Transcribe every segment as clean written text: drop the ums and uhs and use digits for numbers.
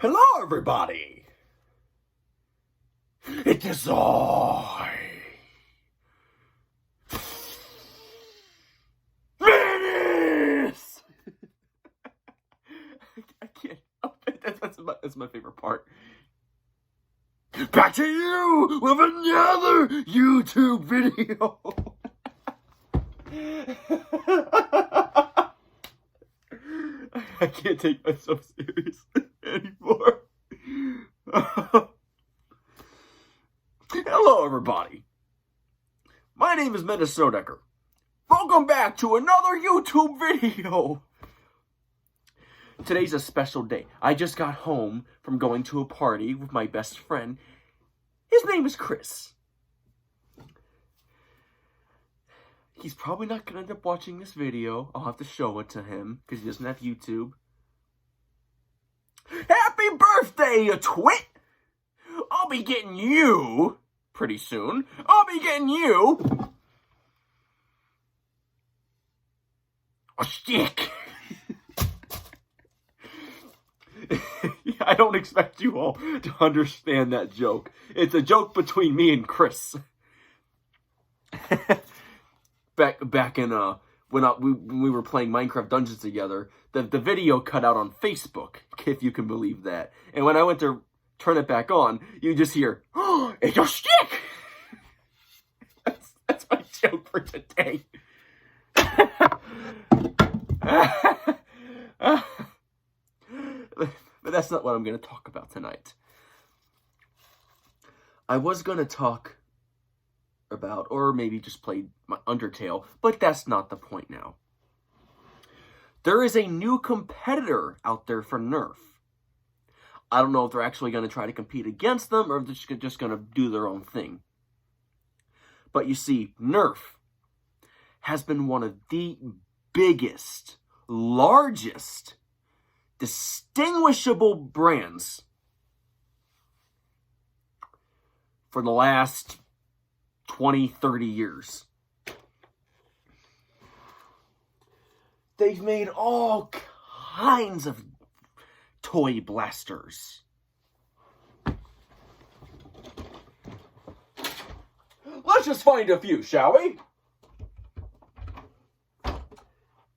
Hello, everybody! It is I, Menace! I can't help it. That's my favorite part. Back to you with another YouTube video! I can't take myself seriously anymore. Hello, everybody. My name is Minnesotaker. Welcome back to another YouTube video. Today's a special day. I just got home from going to a party with my best friend. His name is Chris. He's probably not going to end up watching this video. I'll have to show it to him because he doesn't have YouTube. Happy birthday, you twit! I'll be getting you pretty soon. I'll be getting you a stick. I don't expect you all to understand that joke. It's a joke between me and Chris. Back in when we were playing Minecraft Dungeons together, the video cut out on Facebook, if you can believe that. And when I went to turn it back on, you just hear, "Oh, it's a stick!" That's my joke for today. But that's not what I'm going to talk about tonight. I was going to talk about, or maybe just play my Undertale, but that's not the point now. There is a new competitor out there for Nerf. I don't know if they're actually going to try to compete against them, or if they're just going to do their own thing. But you see, Nerf has been one of the biggest, largest, distinguishable brands for the last 20, 30 years. They've made all kinds of toy blasters. Let's just find a few, shall we?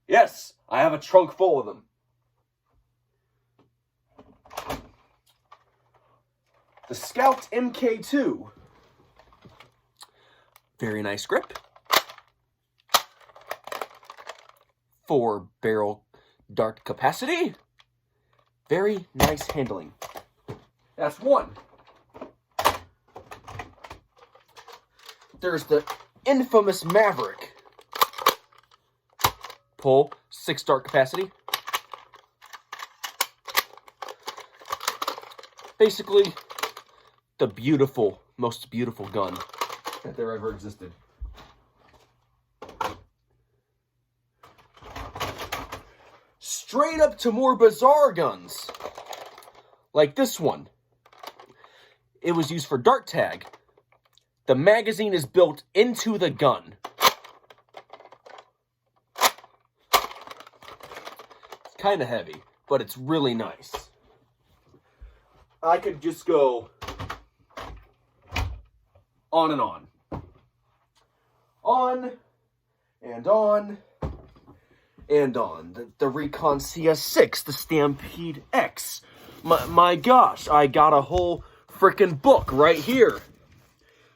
Yes, I have a trunk full of them. The Scout MK2. Very nice grip. 4 barrel dart capacity. Very nice handling. That's one. There's the infamous Maverick. Pull, 6 dart capacity. Basically, the most beautiful gun that there ever existed. Straight up to more bizarre guns, like this one. It was used for dart tag. The magazine is built into the gun. It's kind of heavy, but it's really nice. I could just go on and on. On and on and on. The Recon CS6, the Stampede X. My gosh, I got a whole freaking book right here.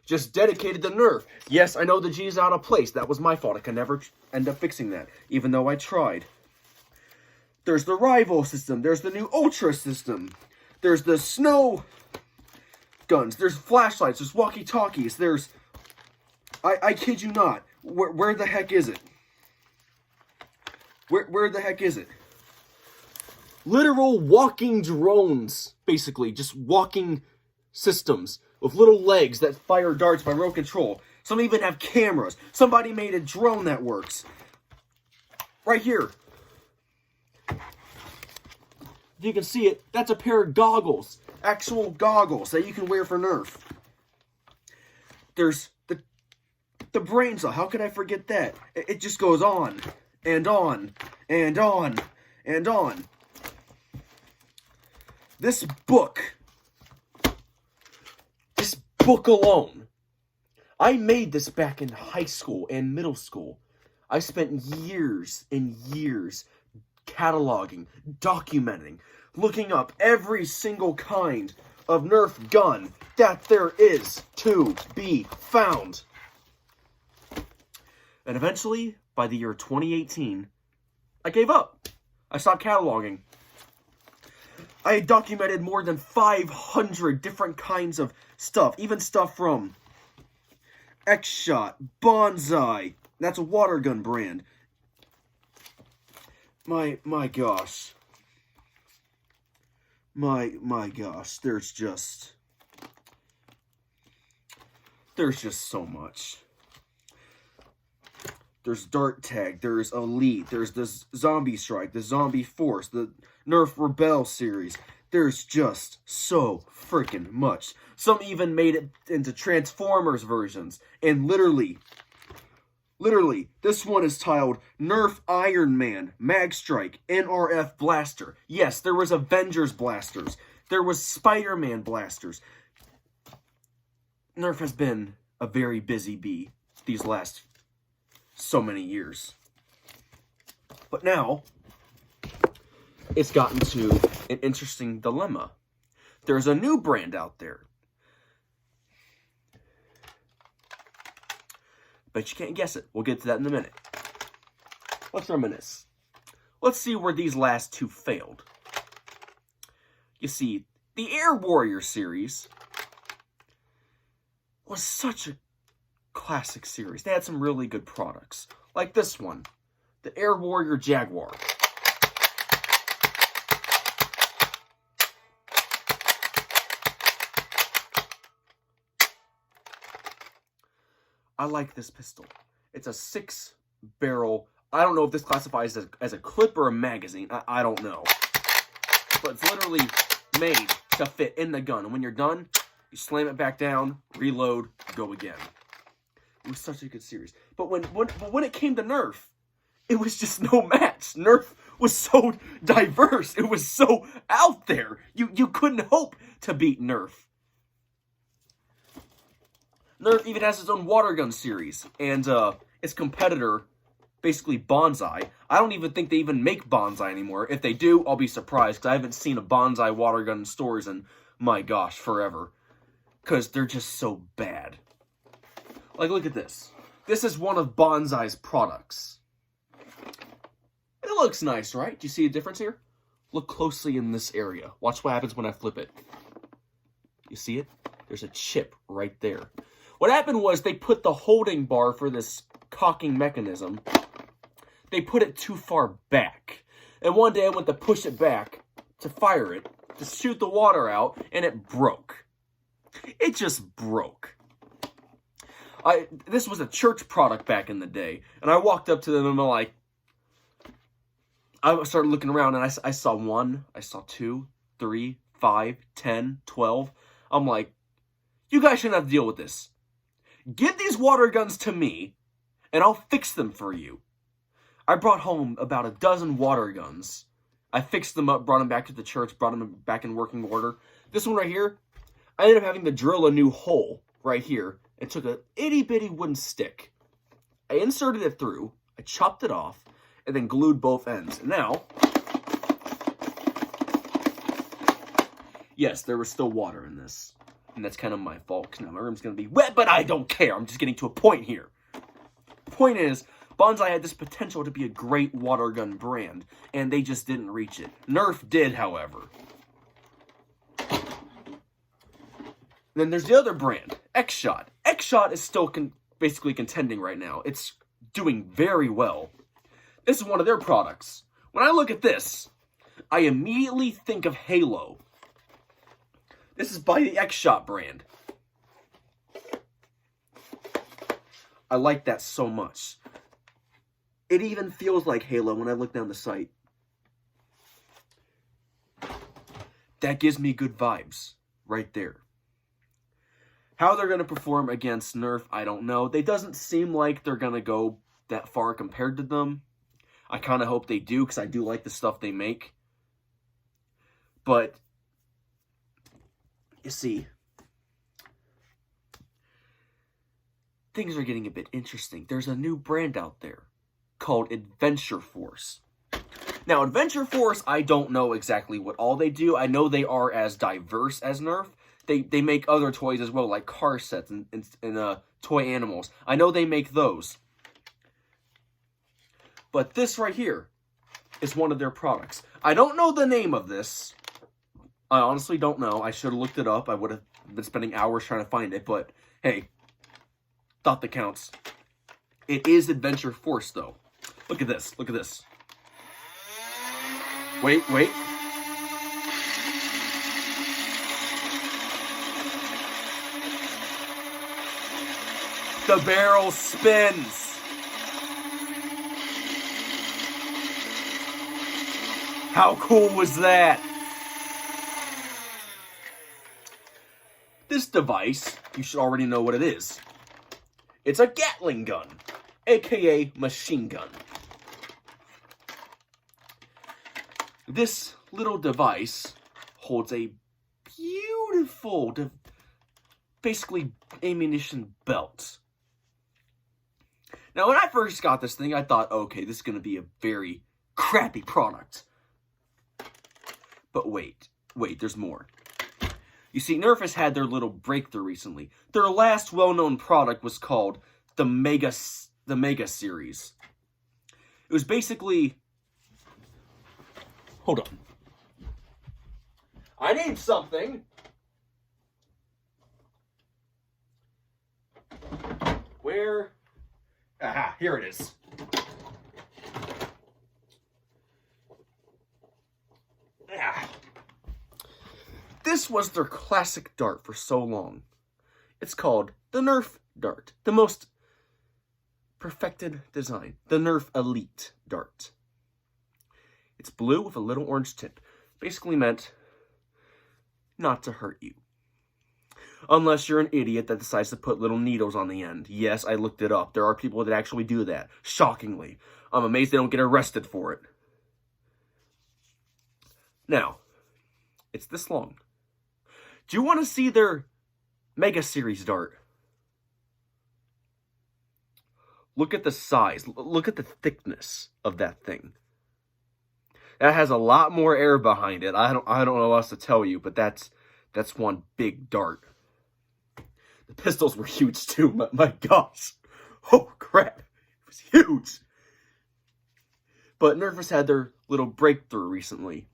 Just dedicated to Nerf. Yes, I know the G is out of place. That was my fault. I could never end up fixing that, even though I tried. There's the Rival system. There's the new Ultra system. There's the snow guns. There's flashlights. There's walkie-talkies. There's... I kid you not. Where the heck is it? Where the heck is it? Literal walking drones, basically. Just walking systems with little legs that fire darts by remote control. Some even have cameras. Somebody made a drone that works. Right here. If you can see it, that's a pair of goggles. Actual goggles that you can wear for Nerf. There's the brain cell. How could I forget that? It just goes on and on and on and on. This book alone, I made this back in high school and middle school. I spent years and years cataloging, documenting, looking up every single kind of Nerf gun that there is to be found. And eventually, by the year 2018, I gave up. I stopped cataloging. I had documented more than 500 different kinds of stuff, even stuff from X-Shot, Bonsai, that's a water gun brand. My gosh. My gosh, there's just so much. There's Dart Tag, there's Elite, there's this Zombie Strike, the Zombie Force, the Nerf Rebel series. There's just so freaking much. Some even made it into Transformers versions. And literally, this one is titled Nerf Iron Man Mag Strike NRF Blaster. Yes, there was Avengers blasters. There was Spider-Man blasters. Nerf has been a very busy bee these last so many years. But now, it's gotten to an interesting dilemma. There's a new brand out there. But you can't guess it. We'll get to that in a minute. Let's reminisce. Let's see where these last two failed. You see, the Air Warrior series was such a classic series. They had some really good products. Like this one, the Air Warrior Jaguar. I like this pistol. It's a 6-barrel. I don't know if this classifies as a clip or a magazine. I don't know. But it's literally made to fit in the gun. And when you're done, you slam it back down, reload, go again. It was such a good series. But when it came to Nerf, it was just no match. Nerf was so diverse. It was so out there. You couldn't hope to beat Nerf. Nerf even has its own water gun series, and its competitor, basically Bonsai. I don't even think they even make Bonsai anymore. If they do, I'll be surprised, because I haven't seen a Bonsai water gun in stores in, my gosh, forever. Because they're just so bad. Like, look at this. This is one of Bonsai's products. It looks nice, right? Do you see a difference here? Look closely in this area. Watch what happens when I flip it. You see it? There's a chip right there. What happened was they put the holding bar for this cocking mechanism, they put it too far back. And one day I went to push it back to fire it, to shoot the water out, and it broke. It just broke. This was a church product back in the day, and I walked up to them and I'm like, I started looking around and I saw 1, I saw 2, 3, 5, 10, 12. I'm like, you guys shouldn't have to deal with this. Give these water guns to me, and I'll fix them for you. I brought home about a dozen water guns. I fixed them up, brought them back to the church, brought them back in working order. This one right here, I ended up having to drill a new hole right here, and took a itty-bitty wooden stick. I inserted it through, I chopped it off, and then glued both ends. And now, yes, there was still water in this. And that's kind of my fault, because now my room's going to be wet, but I don't care. I'm just getting to a point here. The point is, Bonsai had this potential to be a great water gun brand, and they just didn't reach it. Nerf did, however. Then there's the other brand, X-Shot. X-Shot is still basically contending right now. It's doing very well. This is one of their products. When I look at this, I immediately think of Halo. This is by the X-Shot brand. I like that so much. It even feels like Halo when I look down the sight. That gives me good vibes right there. How they're going to perform against Nerf, I don't know. They doesn't seem like they're going to go that far compared to them. I kind of hope they do, because I do like the stuff they make. But You see, things are getting a bit interesting. There's a new brand out there called Adventure Force. Now, Adventure Force, I don't know exactly what all they do. I know they are as diverse as Nerf. They make other toys as well, like car sets and toy animals. I know they make those. But this right here is one of their products. I don't know the name of this. I honestly don't know. I should have looked it up. I would have been spending hours trying to find it. But, hey, thought that counts. It is Adventure Force, though. Look at this. Look at this. Wait. The barrel spins. How cool was that? This device, you should already know what it is. It's a Gatling gun, aka machine gun. This little device holds a beautiful, basically, ammunition belt. Now, when I first got this thing, I thought, okay, this is going to be a very crappy product. But wait, there's more. You see, Nerf has had their little breakthrough recently. Their last well-known product was called the Mega Series. It was basically... Hold on. I named something. Where? Aha, here it is. This was their classic dart for so long. It's called the Nerf dart, the most perfected design, the Nerf Elite dart. It's blue with a little orange tip, basically meant not to hurt you. Unless you're an idiot that decides to put little needles on the end. Yes, I looked it up. There are people that actually do that. Shockingly. I'm amazed they don't get arrested for it. Now, it's this long. Do you want to see their Mega Series dart? Look at the size. Look at the thickness of that thing. That has a lot more air behind it. I don't know what else to tell you, but that's one big dart. The pistols were huge too. My gosh. Oh crap. It was huge. But Nerf has had their little breakthrough recently.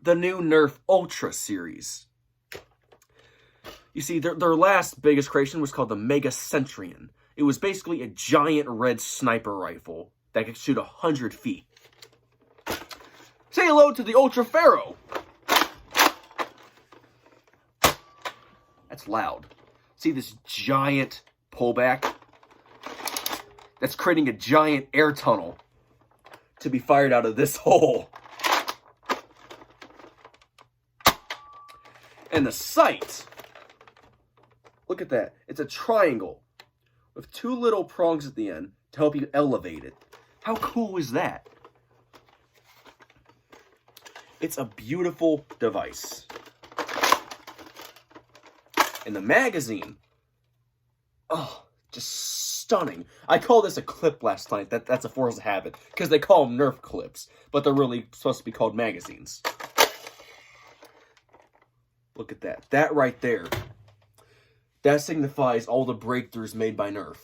The new Nerf Ultra series. You see, their last biggest creation was called the Mega Centurion. It was basically a giant red sniper rifle that could shoot 100 feet. Say hello to the Ultra Pharaoh. That's loud. See this giant pullback? That's creating a giant air tunnel to be fired out of this hole. And the sight, look at that. It's a triangle with two little prongs at the end to help you elevate it. How cool is that? It's a beautiful device. And the magazine, oh, just stunning. I called this a clip last night. That's a force of habit, because they call them Nerf clips, but they're really supposed to be called magazines. Look at that. That right there. That signifies all the breakthroughs made by Nerf.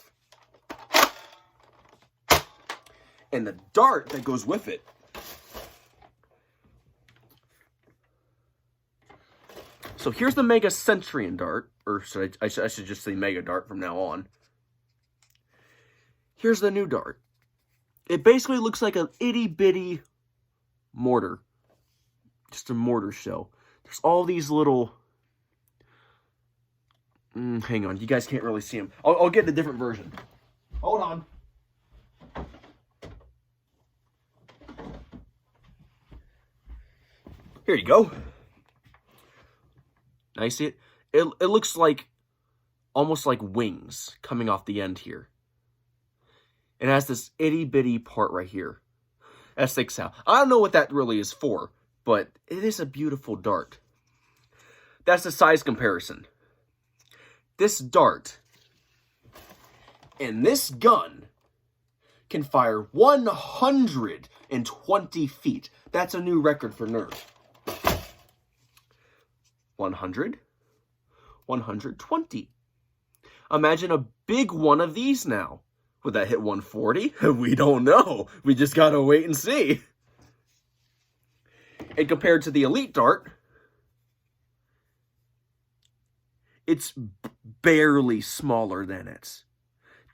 And the dart that goes with it. So here's the Mega Centurion dart, or I should just say Mega Dart from now on. Here's the new dart. It basically looks like an itty-bitty mortar. Just a mortar shell. There's all these little... hang on, you guys can't really see them. I'll get a different version. Hold on. Here you go. Now you see it? It looks like, almost like wings coming off the end here. It has this itty-bitty part right here. That sticks out. I don't know what that really is for, but it is a beautiful dart. That's the size comparison. This dart and this gun can fire 120 feet. That's a new record for Nerf. 100, 120. Imagine a big one of these now. Would that hit 140? We don't know. We just gotta wait and see. And compared to the Elite Dart, it's barely smaller than it.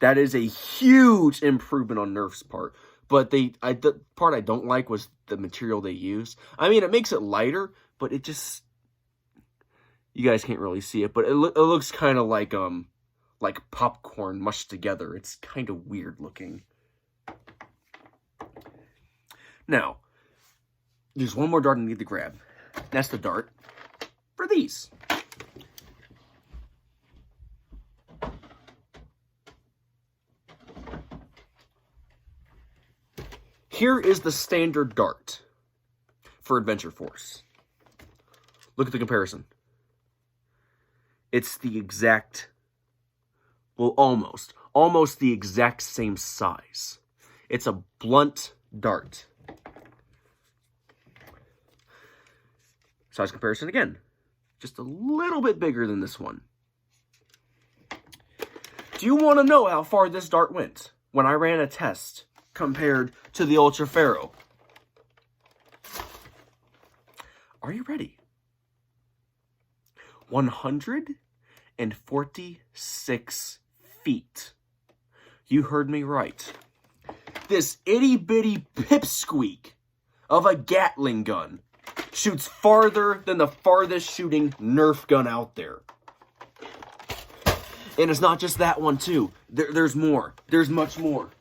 That is a huge improvement on Nerf's part. But the part I don't like was the material they used. I mean, it makes it lighter, but it just... You guys can't really see it, but it looks kind of like popcorn mushed together. It's kind of weird looking. Now, there's one more dart I need to grab. That's the dart for these. Here is the standard dart for Adventure Force. Look at the comparison. It's the exact, well, almost the exact same size. It's a blunt dart. Size comparison again. Just a little bit bigger than this one. Do you want to know how far this dart went when I ran a test compared to the Ultra Pharaoh? Are you ready? 146 feet. You heard me right. This itty-bitty pipsqueak of a Gatling gun shoots farther than the farthest shooting Nerf gun out there. And it's not just that one, too. There's more. There's much more.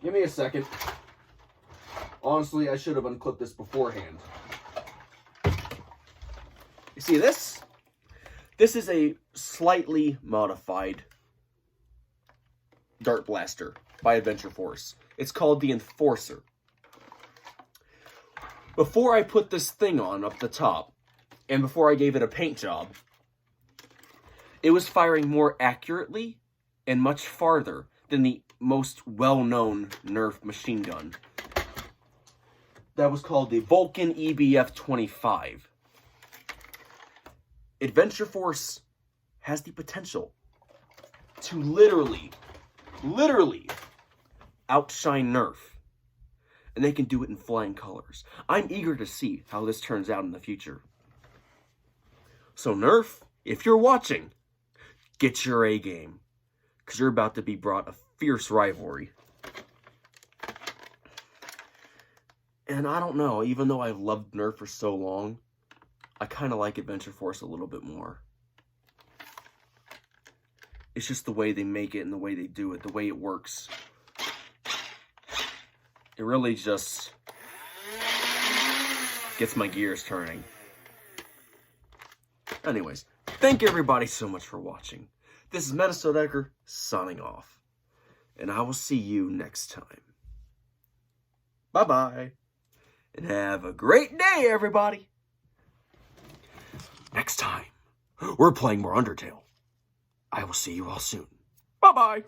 Give me a second. Honestly, I should have unclipped this beforehand. You see this? This is a slightly modified dart blaster by Adventure Force. It's called the Enforcer. Before I put this thing on up the top, and before I gave it a paint job, it was firing more accurately and much farther than the most well-known Nerf machine gun. That was called the Vulcan EBF-25. Adventure Force has the potential to literally outshine Nerf. And they can do it in flying colors. I'm eager to see how this turns out in the future. So Nerf, if you're watching, get your A game. Because you're about to be brought a fierce rivalry. And I don't know, even though I've loved Nerf for so long, I kind of like Adventure Force a little bit more. It's just the way they make it and the way they do it, the way it works. It really just gets my gears turning. Anyways, thank you everybody so much for watching. This is Minnesota Edgar signing off. And I will see you next time. Bye-bye. And have a great day, everybody. Next time, we're playing more Undertale. I will see you all soon. Bye-bye.